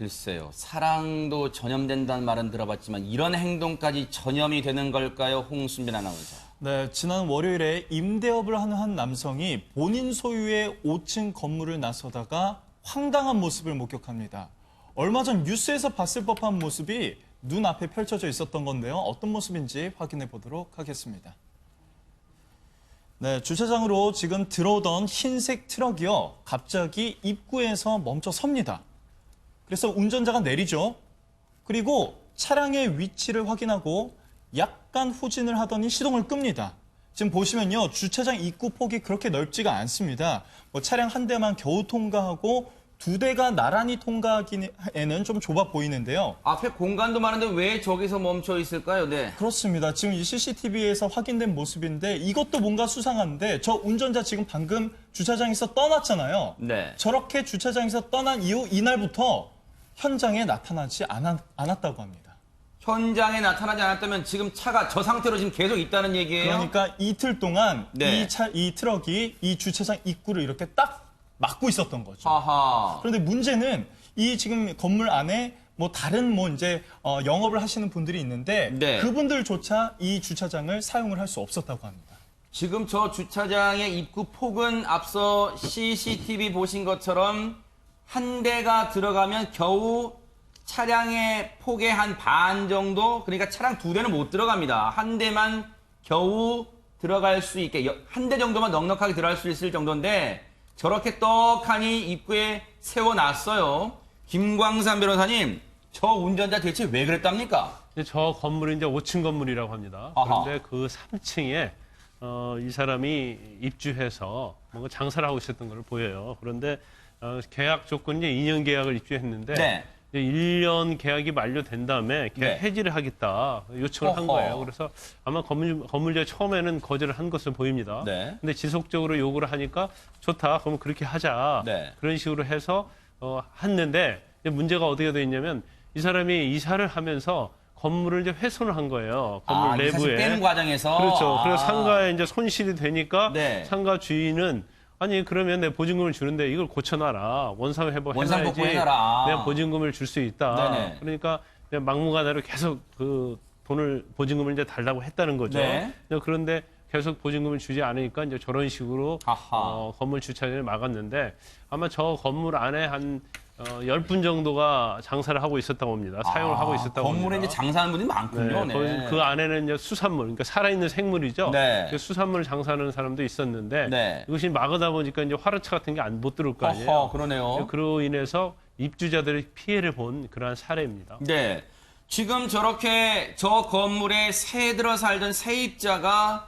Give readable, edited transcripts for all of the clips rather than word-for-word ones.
글쎄요. 사랑도 전염된다는 말은 들어봤지만 이런 행동까지 전염이 되는 걸까요? 홍순빈 아나운서. 네, 지난 월요일에 임대업을 하는 한 남성이 본인 소유의 5층 건물을 나서다가 황당한 모습을 목격합니다. 얼마 전 뉴스에서 봤을 법한 모습이 눈앞에 펼쳐져 있었던 건데요. 어떤 모습인지 확인해 보도록 하겠습니다. 네, 주차장으로 지금 들어오던 흰색 트럭이요. 갑자기 입구에서 멈춰 섭니다. 그래서 운전자가 내리죠. 그리고 차량의 위치를 확인하고 약간 후진을 하더니 시동을 끕니다. 지금 보시면요. 주차장 입구 폭이 그렇게 넓지가 않습니다. 차량 한 대만 겨우 통과하고 두 대가 나란히 통과하기에는 좀 좁아 보이는데요. 앞에 공간도 많은데 왜 저기서 멈춰 있을까요? 네. 그렇습니다. 지금 이 CCTV에서 확인된 모습인데 이것도 뭔가 수상한데 저 운전자 지금 방금 주차장에서 떠났잖아요. 네. 저렇게 주차장에서 떠난 이후 이날부터 현장에 나타나지 않았다고 합니다. 현장에 나타나지 않았다면 지금 차가 저 상태로 지금 계속 있다는 얘기예요? 그러니까 이틀 동안 네. 이 트럭이 이 주차장 입구를 이렇게 딱 막고 있었던 거죠. 아하. 그런데 문제는 이 지금 건물 안에 다른 이제 영업을 하시는 분들이 있는데 네. 그분들조차 이 주차장을 사용을 할 수 없었다고 합니다. 지금 저 주차장의 입구 폭은 앞서 CCTV 보신 것처럼 한 대가 들어가면 겨우 차량의 폭의 한 반 정도, 그러니까 차량 두 대는 못 들어갑니다. 한 대만 겨우 들어갈 수 있게, 한 대 정도만 넉넉하게 들어갈 수 있을 정도인데 저렇게 떡하니 입구에 세워놨어요. 김광산 변호사님, 저 운전자 대체 왜 그랬답니까? 저 건물이 이제 5층 건물이라고 합니다. 아하. 그런데 그 3층에 이 사람이 입주해서 뭔가 장사를 하고 있었던 걸 보여요. 그런데 계약 조건이 이제 2년 계약을 입주했는데 네. 이제 1년 계약이 만료된 다음에 계약 네. 해지를 하겠다 요청을 한 어허. 거예요. 그래서 아마 건물주가 처음에는 거절을 한 것으로 보입니다. 네. 근데 지속적으로 요구를 하니까 좋다. 그럼 그렇게 하자. 네. 그런 식으로 해서 했는데 이제 문제가 어떻게 돼 있냐면 이 사람이 이사를 하면서 건물을 이제 훼손을 한 거예요. 건물 이 사실 내부에. 빼는 과정에서. 그렇죠. 그래서 상가에 이제 손실이 되니까 네. 상가 주인은 아니 그러면 내 보증금을 주는데 이걸 고쳐놔라. 원상회복 원상 해놔야지 복구해놔라. 내가 보증금을 줄 수 있다. 네네. 그러니까 그냥 막무가내로 계속 그 돈을 보증금을 이제 달라고 했다는 거죠. 네. 그런데 계속 보증금을 주지 않으니까 이제 저런 식으로 건물 주차장을 막았는데 아마 저 건물 안에 한 10분 정도가 장사를 하고 있었다고 합니다. 사용을 하고 있었다고 합니다. 건물에 이제 장사하는 분이 많군요. 네, 네. 그 안에는 이제 수산물, 그러니까 살아있는 생물이죠. 네. 그 수산물 장사하는 사람도 있었는데 네. 이것이 막으다 보니까 이제 화르차 같은 게 못 들어올 거 아니에요. 어허, 그러네요. 그로 인해서 입주자들이 피해를 본 그러한 사례입니다. 네. 지금 저렇게 저 건물에 새 들어 살던 세입자가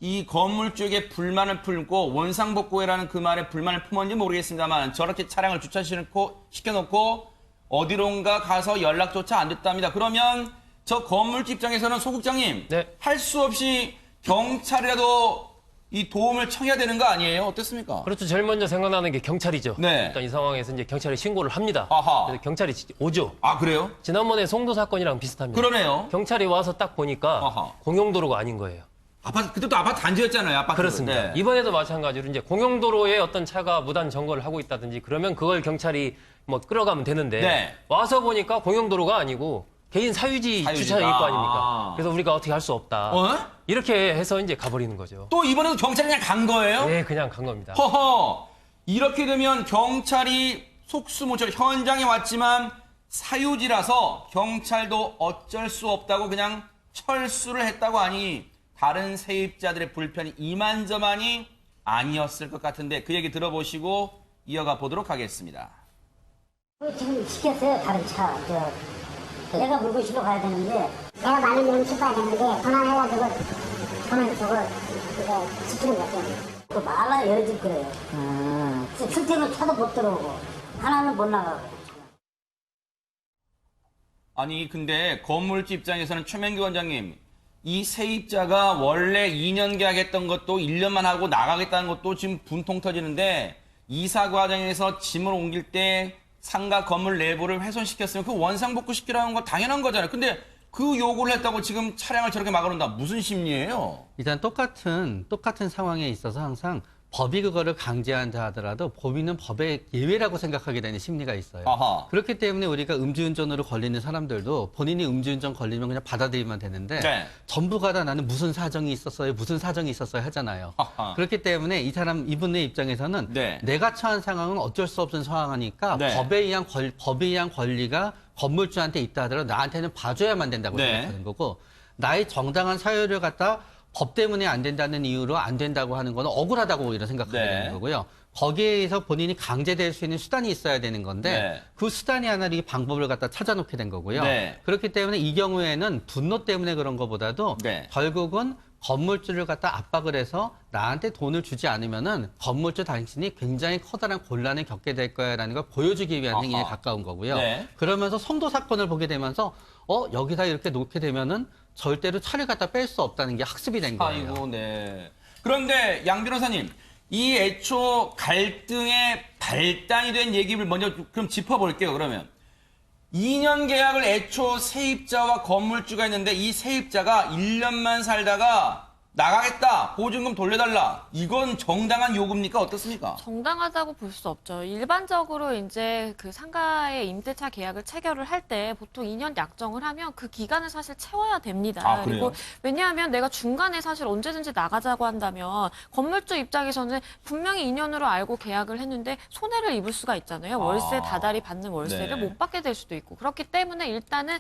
이 건물 쪽에 불만을 품고 원상복구해라는 그 말에 불만을 품었는지 모르겠습니다만 저렇게 차량을 주차시켜놓고 어디론가 가서 연락조차 안 됐답니다. 그러면 저 건물주 입장에서는 소 국장님, 네. 할 수 없이 경찰이라도 이 도움을 청해야 되는 거 아니에요? 어떻습니까? 그렇죠. 제일 먼저 생각나는 게 경찰이죠. 네. 일단 이 상황에서 이제 경찰에 신고를 합니다. 아하. 그래서 경찰이 오죠. 아, 그래요? 지난번에 송도 사건이랑 비슷합니다. 그러네요. 경찰이 와서 딱 보니까 아하. 공용도로가 아닌 거예요. 그때도 아파트 단지였잖아요. 아파트. 그렇습니다. 네. 이번에도 마찬가지로 이제 공용도로에 어떤 차가 무단 점거를 하고 있다든지 그러면 그걸 경찰이 끌어가면 되는데 네. 와서 보니까 공용도로가 아니고 개인 사유지일 사유지다. 거 아닙니까? 그래서 우리가 어떻게 할 수 없다. 어? 이렇게 해서 이제 가버리는 거죠. 또 이번에도 경찰이 그냥 간 거예요? 네, 그냥 간 겁니다. 허허. 이렇게 되면 경찰이 속수무책 현장에 왔지만 사유지라서 경찰도 어쩔 수 없다고 그냥 철수를 했다고 하니 다른 세입자들의 불편이 이만저만이 아니었을 것 같은데 그 얘기 들어보시고 이어가 보도록 하겠습니다. 지금 시켰어요. 다른 차. 내가 물고 실러 가야 되는데 내가 많은 명 씹어야 되는데 전화해가지고 전화 저거 지키는 거죠. 또 말라 열어줄 거예요. 출퇴근 차도 못 들어오고 하나는 못 나가고. 아니 근데 건물주 입장에서는 최명규 원장님 이 세입자가 원래 2년 계약했던 것도 1년만 하고 나가겠다는 것도 지금 분통 터지는데 이사 과정에서 짐을 옮길 때 상가 건물 내부를 훼손시켰으면 그 원상복구 시키라는 거 당연한 거잖아요. 근데 그 요구를 했다고 지금 차량을 저렇게 막아놓는다. 무슨 심리예요? 일단 똑같은 상황에 있어서 항상 법이 그거를 강제한다 하더라도 법인은 법의 예외라고 생각하게 되는 심리가 있어요. 아하. 그렇기 때문에 우리가 음주운전으로 걸리는 사람들도 본인이 음주운전 걸리면 그냥 받아들이면 되는데 네. 전부가 다 나는 무슨 사정이 있었어요, 무슨 사정이 있었어요 하잖아요. 아하. 그렇기 때문에 이분의 입장에서는 네. 내가 처한 상황은 어쩔 수 없는 상황이니까 네. 법에 의한 권리가 건물주한테 있다 하더라도 나한테는 봐줘야만 된다고 네. 생각하는 거고 나의 정당한 사유를 갖다 법 때문에 안 된다는 이유로 안 된다고 하는 건 억울하다고 오히려 생각하게 네. 되는 거고요. 거기에 의해서 본인이 강제될 수 있는 수단이 있어야 되는 건데 네. 그 수단이 하나를 이 방법을 갖다 찾아놓게 된 거고요. 네. 그렇기 때문에 이 경우에는 분노 때문에 그런 것보다도 네. 결국은 건물주를 갖다 압박을 해서 나한테 돈을 주지 않으면은 건물주 당신이 굉장히 커다란 곤란을 겪게 될 거야라는 걸 보여주기 위한 아하. 행위에 가까운 거고요. 네. 그러면서 성도 사건을 보게 되면서 여기다 이렇게 놓게 되면은 절대로 차를 갖다 뺄 수 없다는 게 학습이 된 거예요. 아이고, 네. 그런데 양 변호사님, 이 애초 갈등의 발단이 된 얘기를 먼저 그럼 짚어볼게요, 그러면. 2년 계약을 애초 세입자와 건물주가 했는데 이 세입자가 1년만 살다가 나가겠다, 보증금 돌려달라. 이건 정당한 요구입니까? 어떻습니까? 정당하다고 볼 수 없죠. 일반적으로 이제 그 상가의 임대차 계약을 체결을 할 때 보통 2년 약정을 하면 그 기간을 사실 채워야 됩니다. 아, 그래요? 그리고 왜냐하면 내가 중간에 사실 언제든지 나가자고 한다면 건물주 입장에서는 분명히 2년으로 알고 계약을 했는데 손해를 입을 수가 있잖아요. 월세 다달이 받는 월세를 네. 못 받게 될 수도 있고 그렇기 때문에 일단은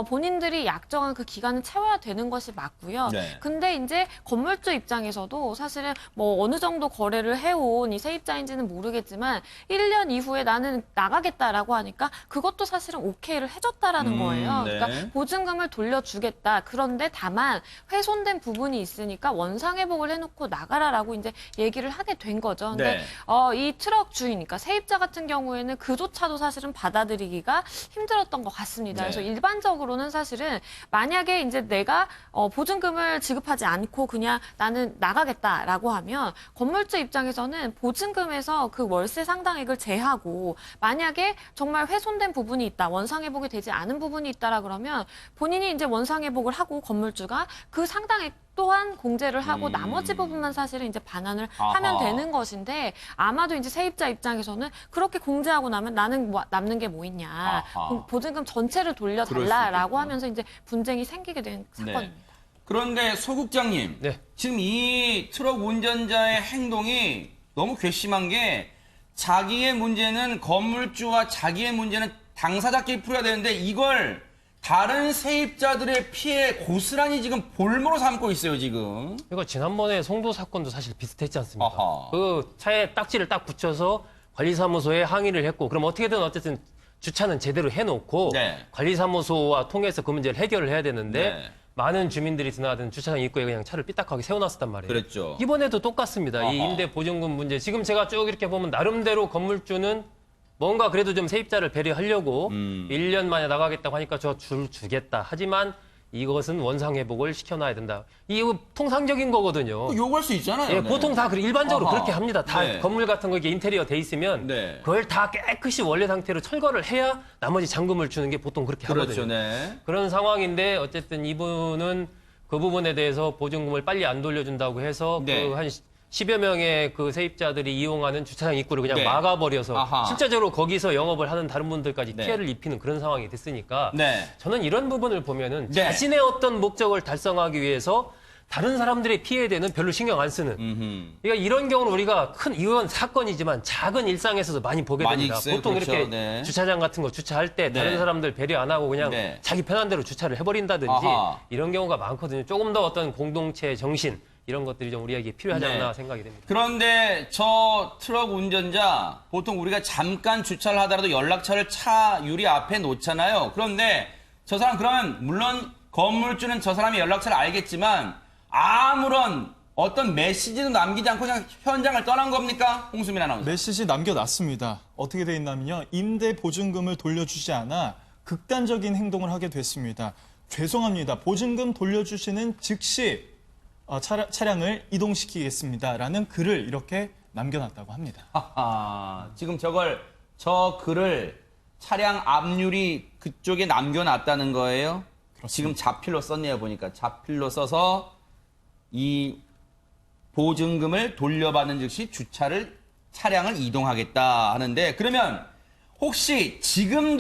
본인들이 약정한 그 기간을 채워야 되는 것이 맞고요. 네. 근데 이제 건물주 입장에서도 사실은 뭐 어느 정도 거래를 해온 이 세입자인지는 모르겠지만 1년 이후에 나는 나가겠다라고 하니까 그것도 사실은 오케이를 해줬다라는 거예요. 네. 그러니까 보증금을 돌려주겠다. 그런데 다만 훼손된 부분이 있으니까 원상회복을 해놓고 나가라라고 이제 얘기를 하게 된 거죠. 근데 네. 이 트럭 주인이니까 세입자 같은 경우에는 그조차도 사실은 받아들이기가 힘들었던 것 같습니다. 네. 그래서 일반적으로는 사실은 만약에 이제 내가 보증금을 지급하지 않고 그냥 나는 나가겠다라고 하면 건물주 입장에서는 보증금에서 그 월세 상당액을 제하고 만약에 정말 훼손된 부분이 있다, 원상회복이 되지 않은 부분이 있다라 그러면 본인이 이제 원상회복을 하고 건물주가 그 상당액 또한 공제를 하고 나머지 부분만 사실은 이제 반환을 아하. 하면 되는 것인데 아마도 이제 세입자 입장에서는 그렇게 공제하고 나면 나는 뭐 남는 게 뭐 있냐, 아하. 보증금 전체를 그럴 수 돌려달라라고 있겠구나. 하면서 이제 분쟁이 생기게 된 사건입니다. 그런데 소 국장님, 네. 지금 이 트럭 운전자의 행동이 너무 괘씸한 게 자기의 문제는 건물주와 자기의 문제는 당사자끼리 풀어야 되는데 이걸 다른 세입자들의 피해 고스란히 지금 볼모로 삼고 있어요, 지금. 이거 지난번에 송도 사건도 사실 비슷했지 않습니까? 아하. 그 차에 딱지를 딱 붙여서 관리사무소에 항의를 했고 그럼 어떻게든 주차는 제대로 해놓고 네. 관리사무소와 통해서 그 문제를 해결을 해야 되는데 네. 많은 주민들이 드나든 주차장 입구에 그냥 차를 삐딱하게 세워놨었단 말이에요. 그랬죠. 이번에도 똑같습니다. 이 아하. 임대 보증금 문제. 지금 제가 쭉 이렇게 보면 나름대로 건물주는 뭔가 그래도 좀 세입자를 배려하려고 1년 만에 나가겠다고 하니까 저 주겠다. 하지만 이것은 원상회복을 시켜놔야 된다. 이거 통상적인 거거든요. 요구할 수 있잖아요. 예, 네. 보통 다 일반적으로 아하. 그렇게 합니다. 다 네. 건물 같은 거 이게 인테리어 돼 있으면 네. 그걸 다 깨끗이 원래 상태로 철거를 해야 나머지 잔금을 주는 게 보통 그렇게 그렇죠, 하거든요. 네. 그런 상황인데 어쨌든 이분은 그 부분에 대해서 보증금을 빨리 안 돌려준다고 해서 네. 그 한 10여 명의 그 세입자들이 이용하는 주차장 입구를 그냥 네. 막아버려서 아하. 실제적으로 거기서 영업을 하는 다른 분들까지 네. 피해를 입히는 그런 상황이 됐으니까 네. 저는 이런 부분을 보면은 네. 자신의 어떤 목적을 달성하기 위해서 다른 사람들의 피해에 대해는 별로 신경 안 쓰는. 그러니까 이런 경우는 우리가 이건 사건이지만 작은 일상에서도 많이 보게 많이 됩니다. 있어요. 보통 그렇죠. 이렇게 네. 주차장 같은 거 주차할 때 다른 네. 사람들 배려 안 하고 그냥 네. 자기 편한 대로 주차를 해버린다든지 아하. 이런 경우가 많거든요. 조금 더 어떤 공동체 정신 이런 것들이 좀 우리에게 필요하지 않나 네. 생각이 됩니다. 그런데 저 트럭 운전자 보통 우리가 잠깐 주차를 하더라도 연락처를 차 유리 앞에 놓잖아요. 그런데 저 사람 그러면 물론 건물주는 저 사람의 연락처를 알겠지만 아무런 어떤 메시지도 남기지 않고 그냥 현장을 떠난 겁니까? 홍수민 아나운서. 메시지 남겨놨습니다. 어떻게 돼 있냐면요. 임대 보증금을 돌려주지 않아 극단적인 행동을 하게 됐습니다. 죄송합니다. 보증금 돌려주시는 즉시 차량을 이동시키겠습니다라는 글을 이렇게 남겨놨다고 합니다. 하하, 지금 저 글을 차량 앞유리 그쪽에 남겨놨다는 거예요? 그렇습니다. 지금 자필로 썼네요, 보니까. 자필로 써서 이 보증금을 돌려받는 즉시 차량을 이동하겠다 하는데, 그러면 혹시 지금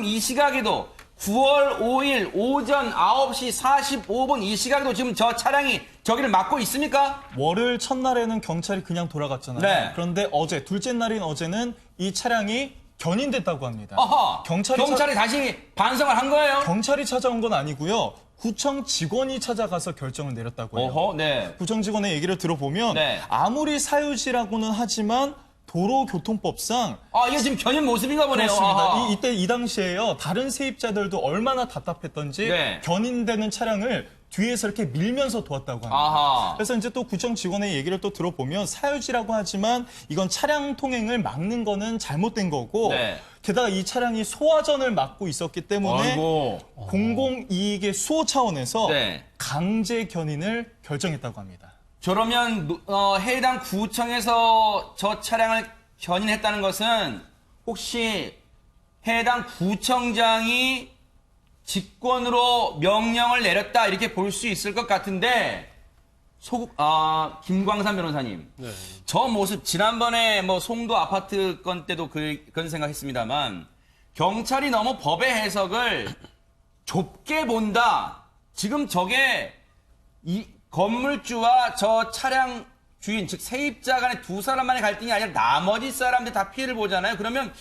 이 시각에도 9월 5일 오전 9시 45분 이 시각에도 지금 저 차량이 저기를 막고 있습니까? 월요일 첫날에는 경찰이 그냥 돌아갔잖아요. 네. 그런데 어제, 둘째 날인 어제는 이 차량이 견인됐다고 합니다. 어허, 경찰이 다시 반성을 한 거예요? 경찰이 찾아온 건 아니고요. 구청 직원이 찾아가서 결정을 내렸다고 해요. 어허, 네. 구청 직원의 얘기를 들어보면 네. 아무리 사유지라고는 하지만 도로교통법상 이게 지금 견인 모습인가 보네요. 그렇습니다. 아하. 이 당시에요. 다른 세입자들도 얼마나 답답했던지 네. 견인되는 차량을 뒤에서 이렇게 밀면서 도왔다고 합니다. 아하. 그래서 이제 또 구청 직원의 얘기를 또 들어보면 사유지라고 하지만 이건 차량 통행을 막는 거는 잘못된 거고 네. 게다가 이 차량이 소화전을 막고 있었기 때문에 아이고. 공공이익의 수호 차원에서 네. 강제 견인을 결정했다고 합니다. 저러면 해당 구청에서 저 차량을 견인했다는 것은 혹시 해당 구청장이 직권으로 명령을 내렸다 이렇게 볼 수 있을 것 같은데, 김광산 변호사님, 네. 저 모습 지난번에 송도 아파트 건 때도 그런 생각했습니다만 경찰이 너무 법의 해석을 좁게 본다. 지금 저게 이 건물주와 저 차량 주인, 즉 세입자 간의 두 사람만의 갈등이 아니라 나머지 사람들 다 피해를 보잖아요. 그러면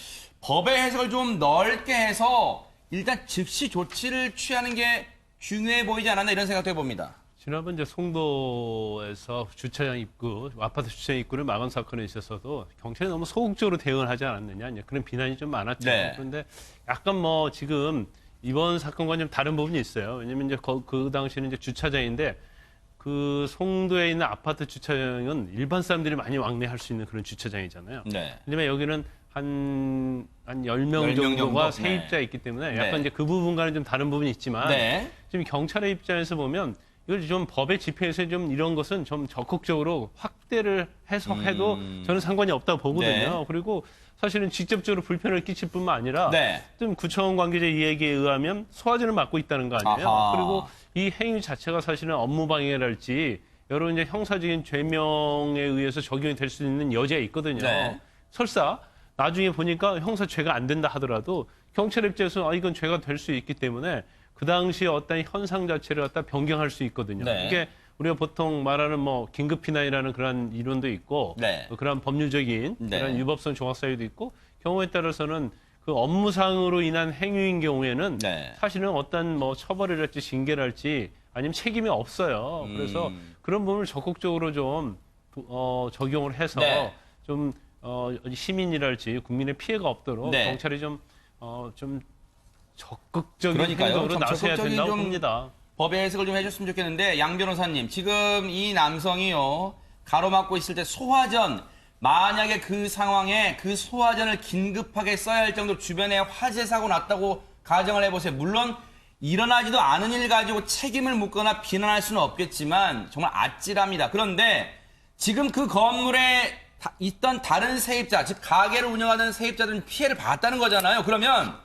법의 해석을 좀 넓게 해서 일단 즉시 조치를 취하는 게 중요해 보이지 않았나 이런 생각도 해봅니다. 지난번 이제 송도에서 주차장 입구, 아파트 주차장 입구를 막은 사건에 있어서도 경찰이 너무 소극적으로 대응을 하지 않았느냐, 이제 그런 비난이 좀 많았죠. 네. 그런데 약간 지금 이번 사건과는 좀 다른 부분이 있어요. 왜냐면 이제 그 당시에는 이제 주차장인데 그 송도에 있는 아파트 주차장은 일반 사람들이 많이 왕래할 수 있는 그런 주차장이잖아요. 네. 하지만 여기는 한 10명 10명 정도가 정도? 세입자 있기 때문에 약간 네. 이제 그 부분과는 좀 다른 부분이 있지만 네. 지금 경찰의 입장에서 보면 이걸 좀 법의 집행에서 좀 이런 것은 좀 적극적으로 확대를 해석해도 저는 상관이 없다고 보거든요. 네. 그리고 사실은 직접적으로 불편을 끼칠 뿐만 아니라 네. 좀 구청 관계자 이야기에 의하면 소화전을 맡고 있다는 거 아니에요. 아하. 그리고 이 행위 자체가 사실은 업무 방해랄지 여러 이제 형사적인 죄명에 의해서 적용이 될 수 있는 여지가 있거든요. 네. 설사 나중에 보니까 형사죄가 안 된다 하더라도 경찰 입장에서 이건 죄가 될 수 있기 때문에 그 당시 어떤 현상 자체를 갖다 변경할 수 있거든요. 네. 이게 우리가 보통 말하는 긴급 피난이라는 그런 이론도 있고 네. 그런 법률적인 네. 그런 유법성 종합 사유도 있고 경우에 따라서는 그 업무상으로 인한 행위인 경우에는 네. 사실은 어떤 처벌이랄지 징계랄지 아니면 책임이 없어요. 그래서 그런 부분을 적극적으로 좀 적용을 해서 네. 좀 시민이랄지 국민의 피해가 없도록 네. 경찰이 좀 적극적인 그러니까요. 행동으로 좀 나서야 적극적인 된다고 좀 봅니다. 법의 해석을 좀 해줬으면 좋겠는데, 양 변호사님, 지금 이 남성이요, 가로막고 있을 때 소화전, 만약에 그 상황에 그 소화전을 긴급하게 써야 할 정도로 주변에 화재 사고 났다고 가정을 해보세요. 물론 일어나지도 않은 일 가지고 책임을 묻거나 비난할 수는 없겠지만 정말 아찔합니다. 그런데 지금 그 건물에 있던 다른 세입자, 즉 가게를 운영하는 세입자들은 피해를 봤다는 거잖아요. 그러면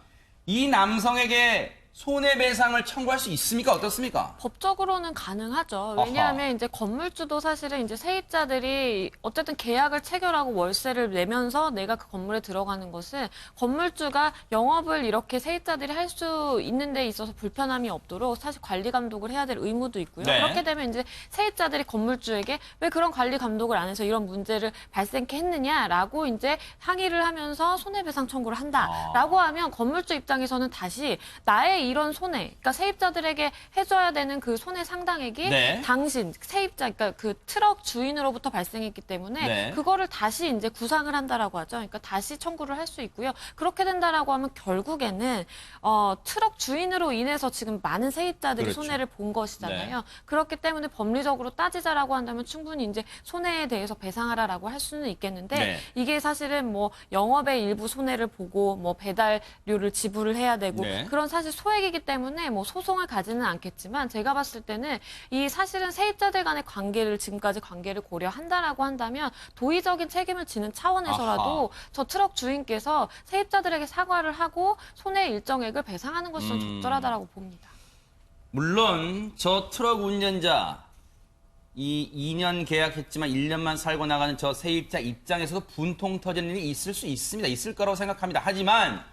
이 남성에게 손해배상을 청구할 수 있습니까? 어떻습니까? 법적으로는 가능하죠. 왜냐하면 이제 건물주도 사실은 이제 세입자들이 어쨌든 계약을 체결하고 월세를 내면서 내가 그 건물에 들어가는 것은 건물주가 영업을 이렇게 세입자들이 할 수 있는 데 있어서 불편함이 없도록 사실 관리 감독을 해야 될 의무도 있고요. 네. 그렇게 되면 이제 세입자들이 건물주에게 왜 그런 관리 감독을 안 해서 이런 문제를 발생케 했느냐라고 이제 항의를 하면서 손해배상 청구를 한다라고 하면 건물주 입장에서는 다시 나의 이런 손해, 그러니까 세입자들에게 해줘야 되는 그 손해 상당액이 네. 당신 세입자, 그러니까 그 트럭 주인으로부터 발생했기 때문에 네. 그거를 다시 이제 구상을 한다라고 하죠. 그러니까 다시 청구를 할 수 있고요. 그렇게 된다라고 하면 결국에는 트럭 주인으로 인해서 지금 많은 세입자들이 그렇죠. 손해를 본 것이잖아요. 네. 그렇기 때문에 법리적으로 따지자라고 한다면 충분히 이제 손해에 대해서 배상하라라고 할 수는 있겠는데 네. 이게 사실은 영업의 일부 손해를 보고 배달료를 지불을 해야 되고 네. 그런 사실 소액이기 때문에 소송을 가지는 않겠지만 제가 봤을 때는 이 사실은 세입자들 간의 지금까지 관계를 고려한다라고 한다면 도의적인 책임을 지는 차원에서라도 저 트럭 주인께서 세입자들에게 사과를 하고 손해 일정액을 배상하는 것은 적절하다라고 봅니다. 물론 저 트럭 운전자 이 2년 계약했지만 1년만 살고 나가는 저 세입자 입장에서도 분통 터지는 일이 있을 수 있습니다. 있을 거라고 생각합니다. 하지만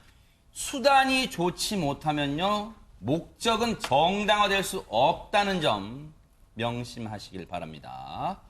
수단이 좋지 못하면요. 목적은 정당화될 수 없다는 점 명심하시길 바랍니다.